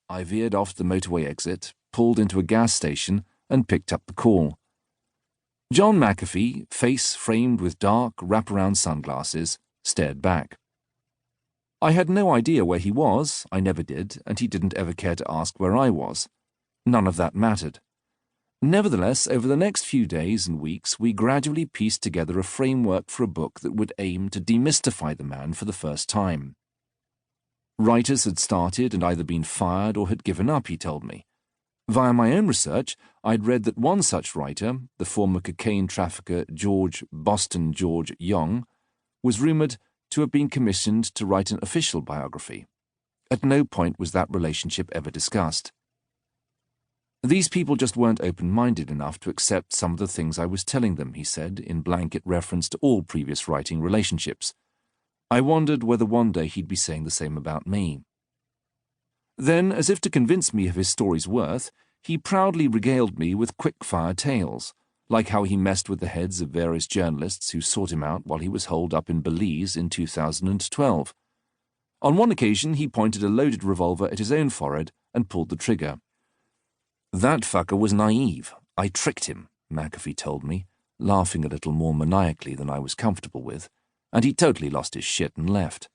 I veered off the motorway exit, pulled into a gas station, and picked up the call. John McAfee, face framed with dark, wraparound sunglasses, stared back. I had no idea where he was, I never did, and he didn't ever care to ask where I was. None of that mattered. Nevertheless, over the next few days and weeks, we gradually pieced together a framework for a book that would aim to demystify the man for the first time. Writers had started and either been fired or had given up, he told me. Via my own research, I'd read that one such writer, the former cocaine trafficker Boston George Young, was rumoured to have been commissioned to write an official biography. At no point was that relationship ever discussed. These people just weren't open-minded enough to accept some of the things I was telling them, he said, in blanket reference to all previous writing relationships. I wondered whether one day he'd be saying the same about me. Then, as if to convince me of his story's worth, he proudly regaled me with quick-fire tales, like how he messed with the heads of various journalists who sought him out while he was holed up in Belize in 2012. On one occasion, he pointed a loaded revolver at his own forehead and pulled the trigger. That fucker was naive. I tricked him, McAfee told me, laughing a little more maniacally than I was comfortable with, and he totally lost his shit and left.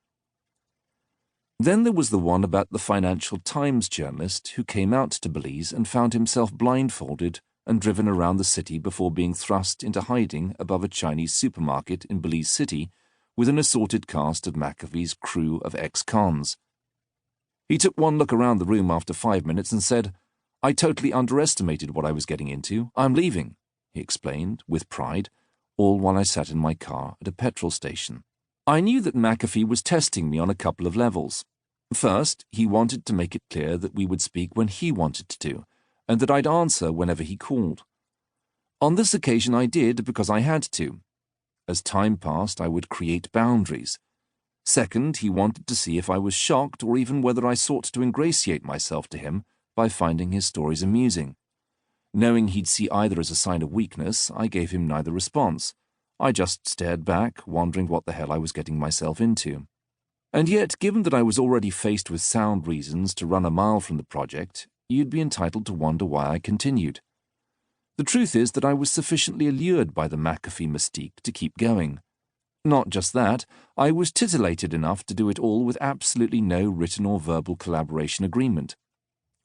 Then there was the one about the Financial Times journalist who came out to Belize and found himself blindfolded and driven around the city before being thrust into hiding above a Chinese supermarket in Belize City with an assorted cast of McAfee's crew of ex-cons. He took one look around the room after 5 minutes and said, "I totally underestimated what I was getting into. I'm leaving," he explained, with pride, all while I sat in my car at a petrol station. I knew that McAfee was testing me on a couple of levels. First, he wanted to make it clear that we would speak when he wanted to, and that I'd answer whenever he called. On this occasion I did because I had to. As time passed, I would create boundaries. Second, he wanted to see if I was shocked or even whether I sought to ingratiate myself to him by finding his stories amusing. Knowing he'd see either as a sign of weakness, I gave him neither response. I just stared back, wondering what the hell I was getting myself into. And yet, given that I was already faced with sound reasons to run a mile from the project, you'd be entitled to wonder why I continued. The truth is that I was sufficiently allured by the McAfee mystique to keep going. Not just that, I was titillated enough to do it all with absolutely no written or verbal collaboration agreement.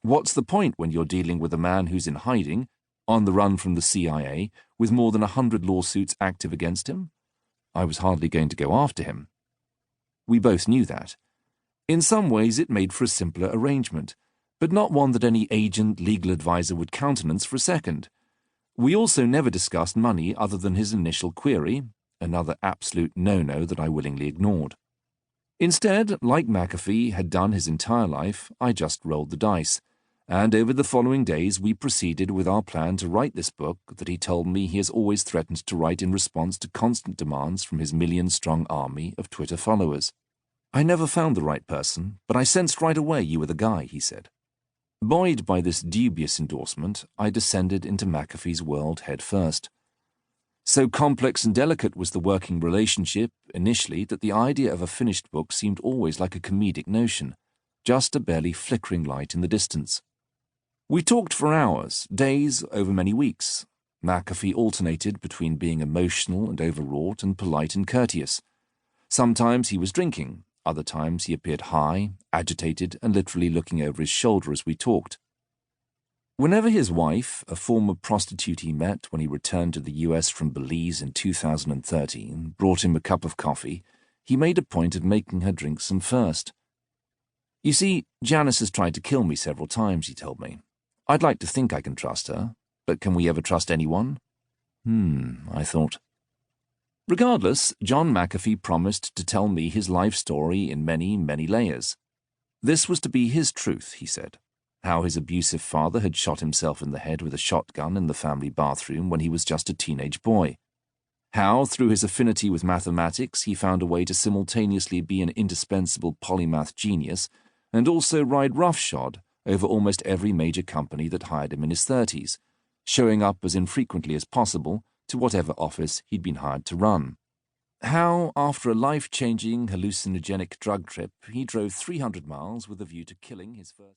What's the point when you're dealing with a man who's in hiding, on the run from the CIA, with more than 100 lawsuits active against him? I was hardly going to go after him. We both knew that. In some ways it made for a simpler arrangement, but not one that any agent, legal advisor would countenance for a second. We also never discussed money other than his initial query, another absolute no-no that I willingly ignored. Instead, like McAfee had done his entire life, I just rolled the dice, and over the following days we proceeded with our plan to write this book that he told me he has always threatened to write in response to constant demands from his million-strong army of Twitter followers. "I never found the right person, but I sensed right away you were the guy," he said. Buoyed by this dubious endorsement, I descended into McAfee's world head first. So complex and delicate was the working relationship, initially, that the idea of a finished book seemed always like a comedic notion, just a barely flickering light in the distance. We talked for hours, days, over many weeks. McAfee alternated between being emotional and overwrought and polite and courteous. Sometimes he was drinking, other times he appeared high, agitated, and literally looking over his shoulder as we talked. Whenever his wife, a former prostitute he met when he returned to the US from Belize in 2013, brought him a cup of coffee, he made a point of making her drink some first. "You see, Janice has tried to kill me several times," he told me. "I'd like to think I can trust her, but can we ever trust anyone?" I thought. Regardless, John McAfee promised to tell me his life story in many, many layers. This was to be his truth, he said. How his abusive father had shot himself in the head with a shotgun in the family bathroom when he was just a teenage boy. How, through his affinity with mathematics, he found a way to simultaneously be an indispensable polymath genius and also ride roughshod over almost every major company that hired him in his 30s, showing up as infrequently as possible to whatever office he'd been hired to run. How, after a life-changing hallucinogenic drug trip, he drove 300 miles with a view to killing his first...